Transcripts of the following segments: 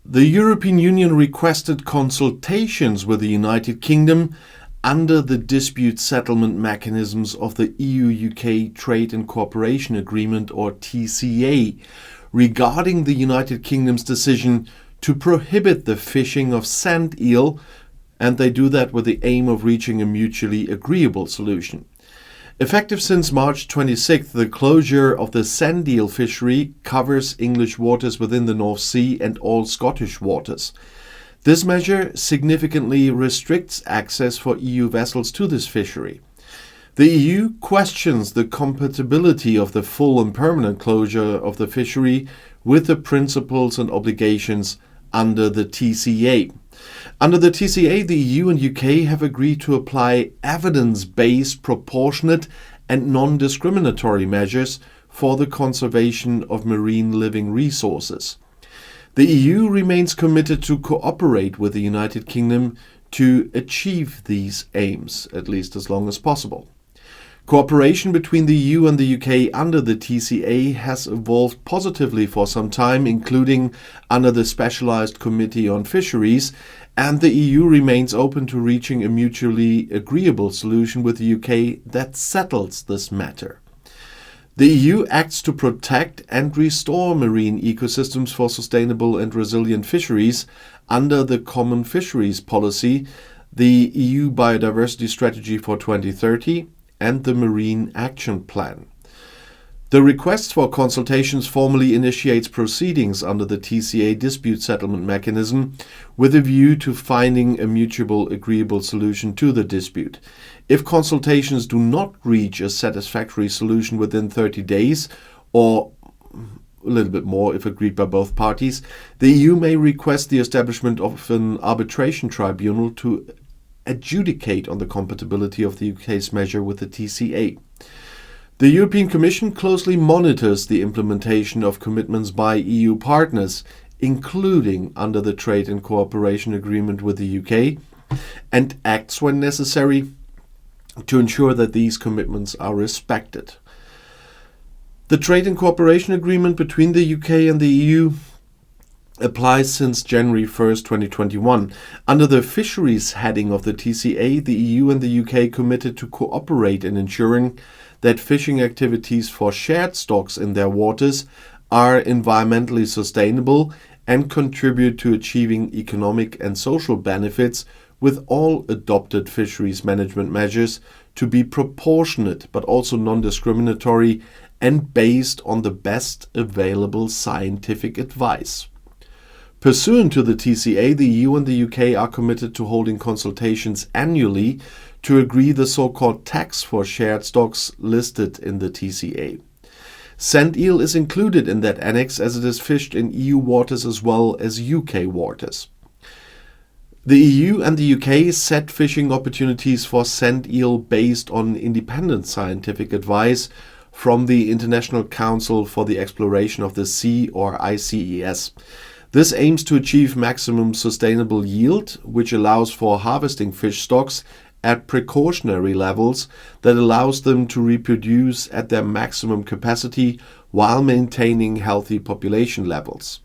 The European Union requested consultations with the United Kingdom under the dispute settlement mechanisms of the EU-UK Trade and Cooperation Agreement, or TCA, regarding the United Kingdom's decision to prohibit the fishing of sand eel, and they do that with the aim of reaching a mutually agreeable solution. Effective since March 26th, the closure of the sandeel fishery covers English waters within the North Sea and all Scottish waters. This measure significantly restricts access for EU vessels to this fishery. The EU questions the compatibility of the full and permanent closure of the fishery with the principles and obligations under the TCA. Under the TCA, the EU and UK have agreed to apply evidence-based, proportionate and non-discriminatory measures for the conservation of marine living resources. The EU remains committed to cooperate with the United Kingdom to achieve these aims, at least as long as possible. Cooperation between the EU and the UK under the TCA has evolved positively for some time, including under the Specialised Committee on Fisheries, and the EU remains open to reaching a mutually agreeable solution with the UK that settles this matter. The EU acts to protect and restore marine ecosystems for sustainable and resilient fisheries under the Common Fisheries Policy, the EU Biodiversity Strategy for 2030, and the Marine Action Plan. The request for consultations formally initiates proceedings under the TCA dispute settlement mechanism with a view to finding a mutual agreeable solution to the dispute. If consultations do not reach a satisfactory solution within 30 days, or a little bit more if agreed by both parties, the EU may request the establishment of an arbitration tribunal to adjudicate on the compatibility of the UK's measure with the TCA. The European Commission closely monitors the implementation of commitments by EU partners, including under the Trade and Cooperation Agreement with the UK, and acts when necessary to ensure that these commitments are respected. The Trade and Cooperation Agreement between the UK and the EU applies since January 1st, 2021. Under the fisheries heading of the TCA, the EU and the UK committed to cooperate in ensuring that fishing activities for shared stocks in their waters are environmentally sustainable and contribute to achieving economic and social benefits, with all adopted fisheries management measures to be proportionate but also non-discriminatory and based on the best available scientific advice. Pursuant to the TCA, the EU and the UK are committed to holding consultations annually to agree the so-called tax for shared stocks listed in the TCA. Sand eel is included in that annex as it is fished in EU waters as well as UK waters. The EU and the UK set fishing opportunities for sand eel based on independent scientific advice from the International Council for the Exploration of the Sea, or ICES. This aims to achieve maximum sustainable yield, which allows for harvesting fish stocks at precautionary levels that allows them to reproduce at their maximum capacity while maintaining healthy population levels.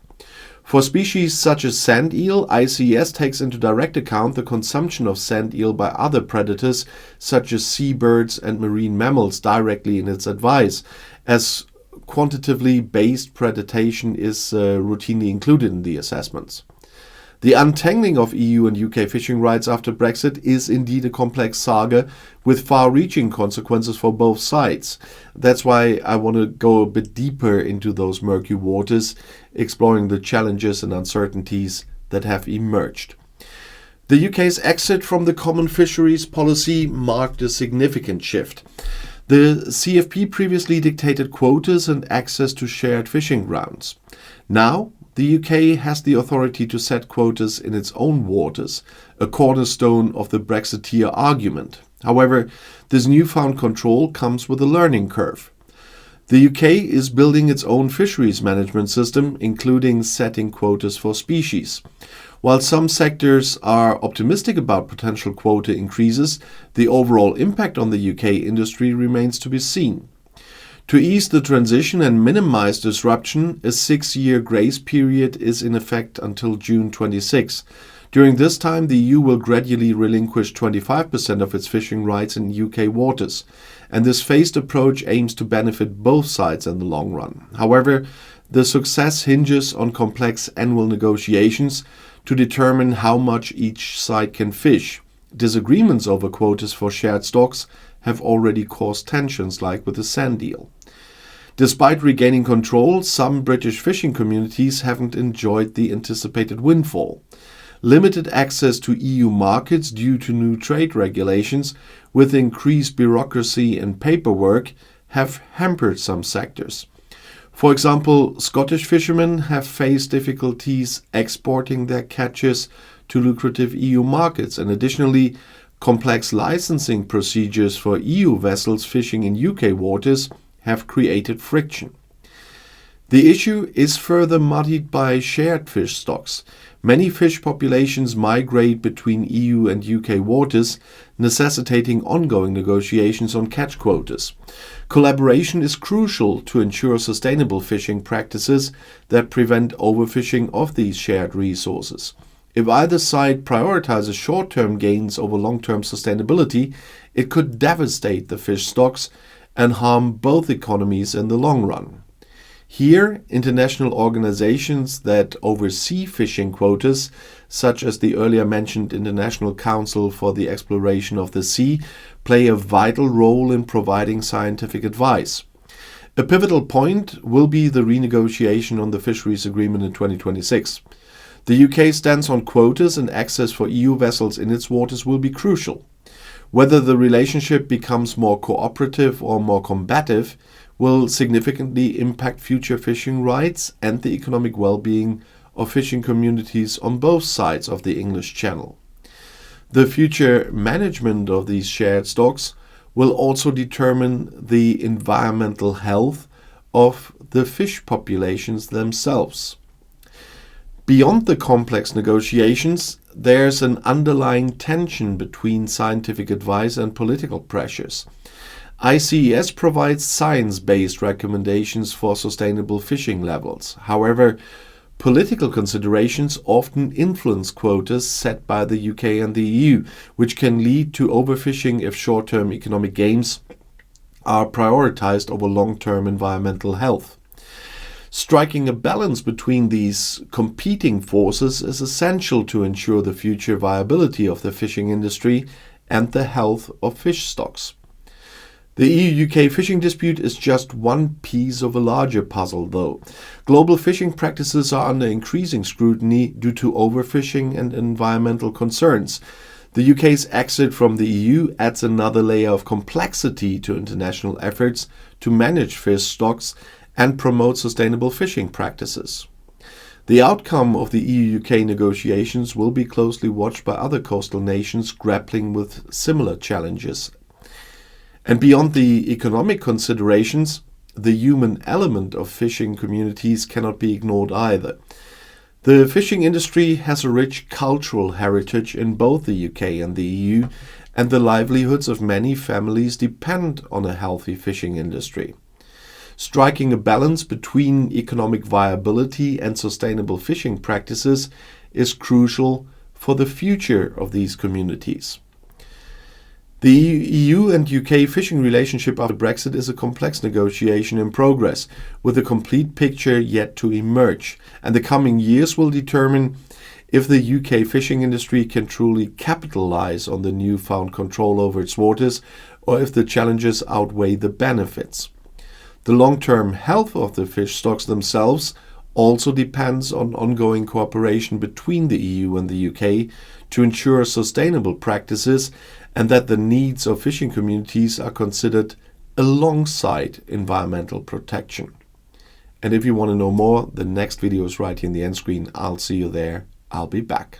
For species such as sand eel, ICES takes into direct account the consumption of sand eel by other predators such as seabirds and marine mammals directly in its advice, as quantitatively based predation is routinely included in the assessments. The untangling of EU and UK fishing rights after Brexit is indeed a complex saga with far-reaching consequences for both sides. That's why I want to go a bit deeper into those murky waters, exploring the challenges and uncertainties that have emerged. The UK's exit from the Common Fisheries Policy marked a significant shift. The CFP previously dictated quotas and access to shared fishing grounds. Now, the UK has the authority to set quotas in its own waters, a cornerstone of the Brexiteer argument. However, this newfound control comes with a learning curve. The UK is building its own fisheries management system, including setting quotas for species. While some sectors are optimistic about potential quota increases, the overall impact on the UK industry remains to be seen. To ease the transition and minimize disruption, a 6-year grace period is in effect until June 26. During this time, the EU will gradually relinquish 25% of its fishing rights in UK waters, and this phased approach aims to benefit both sides in the long run. However, the success hinges on complex annual negotiations to determine how much each side can fish. Disagreements over quotas for shared stocks have already caused tensions, like with the sandeel. Despite regaining control, some British fishing communities haven't enjoyed the anticipated windfall. Limited access to EU markets due to new trade regulations with increased bureaucracy and paperwork have hampered some sectors. For example, Scottish fishermen have faced difficulties exporting their catches to lucrative EU markets, and additionally, complex licensing procedures for EU vessels fishing in UK waters have created friction. The issue is further muddied by shared fish stocks. Many fish populations migrate between EU and UK waters, necessitating ongoing negotiations on catch quotas. Collaboration is crucial to ensure sustainable fishing practices that prevent overfishing of these shared resources. If either side prioritizes short-term gains over long-term sustainability, it could devastate the fish stocks and harm both economies in the long run. Here, international organizations that oversee fishing quotas, such as the earlier mentioned International Council for the Exploration of the Sea, play a vital role in providing scientific advice. A pivotal point will be the renegotiation on the fisheries agreement in 2026. The UK stance on quotas and access for EU vessels in its waters will be crucial. Whether the relationship becomes more cooperative or more combative will significantly impact future fishing rights and the economic well-being of fishing communities on both sides of the English Channel. The future management of these shared stocks will also determine the environmental health of the fish populations themselves. Beyond the complex negotiations, there's an underlying tension between scientific advice and political pressures. ICES provides science-based recommendations for sustainable fishing levels. However, political considerations often influence quotas set by the UK and the EU, which can lead to overfishing if short-term economic gains are prioritized over long-term environmental health. Striking a balance between these competing forces is essential to ensure the future viability of the fishing industry and the health of fish stocks. The EU-UK fishing dispute is just one piece of a larger puzzle, though. Global fishing practices are under increasing scrutiny due to overfishing and environmental concerns. The UK's exit from the EU adds another layer of complexity to international efforts to manage fish stocks and promote sustainable fishing practices. The outcome of the EU-UK negotiations will be closely watched by other coastal nations grappling with similar challenges. And beyond the economic considerations, the human element of fishing communities cannot be ignored either. The fishing industry has a rich cultural heritage in both the UK and the EU, and the livelihoods of many families depend on a healthy fishing industry. Striking a balance between economic viability and sustainable fishing practices is crucial for the future of these communities. The EU and UK fishing relationship after Brexit is a complex negotiation in progress, with a complete picture yet to emerge, and the coming years will determine if the UK fishing industry can truly capitalize on the newfound control over its waters, or if the challenges outweigh the benefits. The long-term health of the fish stocks themselves also depends on ongoing cooperation between the EU and the UK to ensure sustainable practices and that the needs of fishing communities are considered alongside environmental protection. And if you want to know more, the next video is right here in the end screen. I'll see you there. I'll be back.